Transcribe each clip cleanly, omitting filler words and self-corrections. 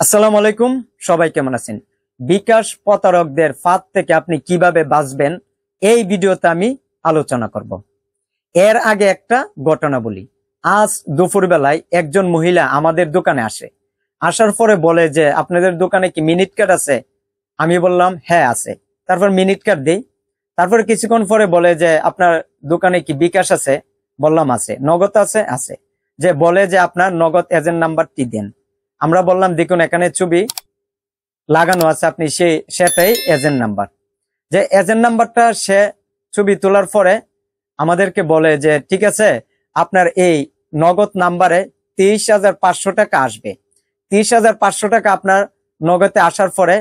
আসসালামু আলাইকুম, সবাই কেমন আছেন? বিকাশ প্রতারকদের ফাঁদ থেকে আপনি কিভাবে বাঁচবেন এই ভিডিওতে আমি আলোচনা করব। এর আগে একটা ঘটনা বলি। আজ দুপুরবেলায় একজন মহিলা আমাদের দোকানে আসে। আসার পরে বলে যে আপনাদের দোকানে কি মিনিট কার্ড আছে? আমি বললাম হ্যাঁ আছে। তারপর মিনিট কার্ড দেই। তারপরে কিছুক্ষণ পরে বলে যে আপনার দোকানে কি বিকাশ আছে? বললাম আছে। নগদ আছে? আছে। যে বলে যে আপনার নগদ এজেন্ট নাম্বারটি দেন। আমরা বললাম দেখুন এখানে ছবি লাগানো আছে, আপনি সেটাই এজেন্ট নাম্বার। যে এজেন্ট নাম্বারটা সে ছবি তোলার পরে আমাদেরকে বলে যে ঠিক আছে, আপনার এই নগদ নাম্বারে 23,500 টাকা আসবে। 23,500 টাকা আপনার নগদে আসার পরে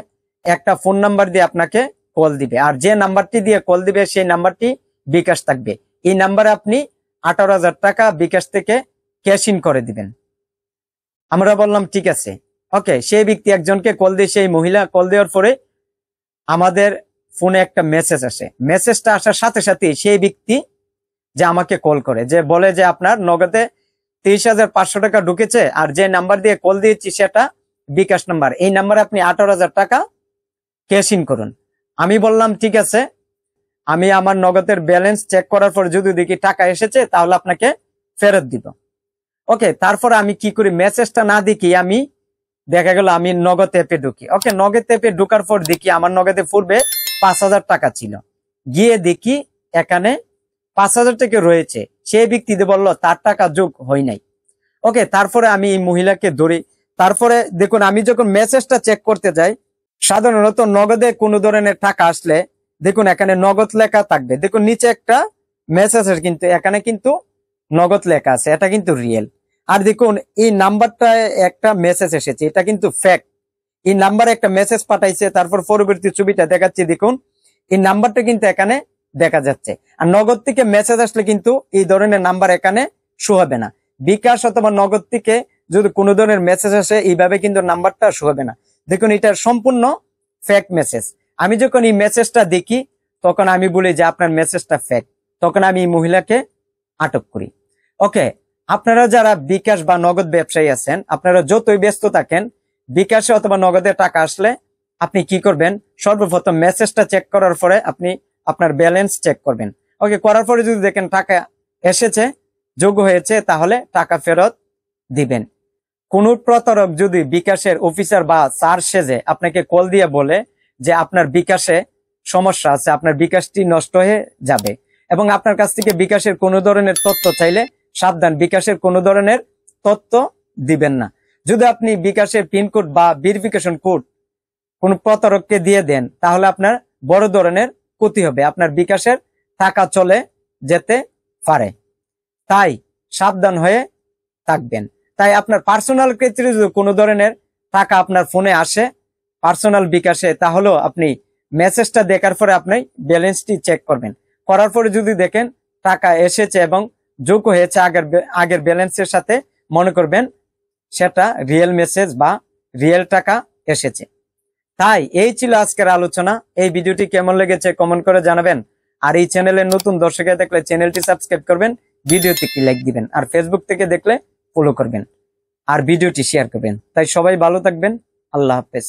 একটা ফোন নাম্বার দিয়ে আপনাকে কল দিবে, আর যে নাম্বারটি দিয়ে কল দিবে সেই নাম্বারটি বিকাশ থাকবে। এই নাম্বারে আপনি 18,000 টাকা বিকাশ থেকে ক্যাশ ইন করে দিবেন। আমরা বললাম ঠিক আছে, ওকে। সেই ব্যক্তি একজনকে কল দিয়ে, সেই মহিলা কল দেওয়ার পরে আমাদের ফোনে একটা মেসেজ আসে। মেসেজটা আসার সাথে সাথে সেই ব্যক্তি যে আমাকে কল করে, যে বলে যে আপনার নগদে 23,500 টাকা ঢুকেছে, আর যে নাম্বার দিয়ে কল দিয়েছি সেটা বিকাশ নাম্বার। এই নাম্বারে আপনি 18,000 টাকা ক্যাশ ইন করুন। আমি বললাম ঠিক আছে, আমি আমার নগদের ব্যালেন্স চেক করার পর যদি দেখি টাকা এসেছে তাহলে আপনাকে ফেরত দিব। ওকে, তারপর আমি কি করি, মেসেজটা না দেখি আমি দেখা গেল আমি নগদ অ্যাপে ঢুকি। ওকে, নগদ অ্যাপে ঢোকার পর দেখি আমার নগদে পূর্বে 5,000 টাকা ছিল। গিয়ে দেখি এখানে 5,000 টাকা রয়েছে। সেই ব্যক্তি বলল তার টাকা যোগ হয় নাই। ওকে, তারপরে আমি এই মহিলাকে ধরি। তারপরে দেখুন আমি যখন মেসেজটা চেক করতে যাই, সাধারণত নগদে কোনো ধরনের টাকা আসলে দেখুন এখানে নগদ লেখা থাকবে। দেখুন নিচে একটা মেসেজ আছে, কিন্তু এখানে কিন্তু নগদ লেখা আছে, এটা কিন্তু রিয়েল। আর দেখুন এই নাম্বারটায় একটা মেসেজ এসেছে, এটা কিন্তু ফেক। এই নাম্বারে একটা মেসেজ পাঠাইছে, তারপর পরবর্তী ছবিটা দেখাচ্ছি। দেখুন এই নাম্বারটা কিন্তু এখানে দেখা যাচ্ছে। আর নগদ থেকে মেসেজ আসলে কিন্তু এই ধরনের নাম্বার এখানে শো হবে না। বিকাশ অথবা নগদ থেকে যদি কোনো ধরনের মেসেজ আসে এইভাবে কিন্তু নাম্বারটা শো হবে না। দেখুন এটা সম্পূর্ণ ফেক মেসেজ। আমি যখন এই মেসেজটা দেখি তখন আমি বলি যে আপনার মেসেজটা ফেক। তখন আমি এই মহিলাকে আটক করি। ওকে, আপনারা যারা বিকাশ বা নগদ ব্যবসায়ী আছেন, আপনারা যতই ব্যস্ত থাকেন, বিকাশে অথবা নগদে টাকা আসলে আপনি কি করবেন, সর্বপ্রথম মেসেজটা চেক করার পরে আপনি আপনার ব্যালেন্স চেক করবেন। ওকে, করার পরে যদি দেখেন টাকা এসেছে, যোগ্য হয়েছে, তাহলে টাকা ফেরত দিবেন। কোন প্রতারক যদি বিকাশের অফিসার বা স্যার সেজে আপনাকে কল দিয়ে বলে যে আপনার বিকাশে সমস্যা আছে, আপনার বিকাশটি নষ্ট হয়ে যাবে, এবং আপনার কাছ থেকে বিকাশের কোনো ধরনের তথ্য চাইলে সাবধান, বিকাশের কোনো ধরনের তথ্য দিবেন না। যদি আপনি বিকাশের পিনকোড বা ভেরিফিকেশন কোড কোন প্রতারককে দিয়ে দেন তাহলে আপনার বড় ধরনের ক্ষতি হবে, আপনার বিকাশের টাকা চলে যেতে পারে। তাই সাবধান হয়ে থাকবেন। তাই আপনার পার্সোনাল ক্ষেত্রে যদি কোনো ধরনের টাকা আপনার ফোনে আসে পার্সোনাল বিকাশে, তাহলেও আপনি মেসেজটা দেখার পরে আপনি ব্যালেন্সটি চেক করবেন। করার পরে যদি দেখেন টাকা এসেছে এবং যোগ হয়েছে আগের ব্যালেন্সের সাথে, মনে করবেন সেটা রিয়েল মেসেজ বা রিয়েল টাকা এসেছে। তাই এই ছিল আজকের আলোচনা। এই ভিডিওটি কেমন লেগেছে কমেন্ট করে জানাবেন। আর এই চ্যানেলের নতুন দর্শক দেখলে চ্যানেলটি সাবস্ক্রাইব করবেন, ভিডিওতে কি লাইক দিবেন, আর ফেসবুক থেকে দেখলে ফলো করবেন, আর ভিডিওটি শেয়ার করবেন। তাই সবাই ভালো থাকবেন। আল্লাহ হাফেজ।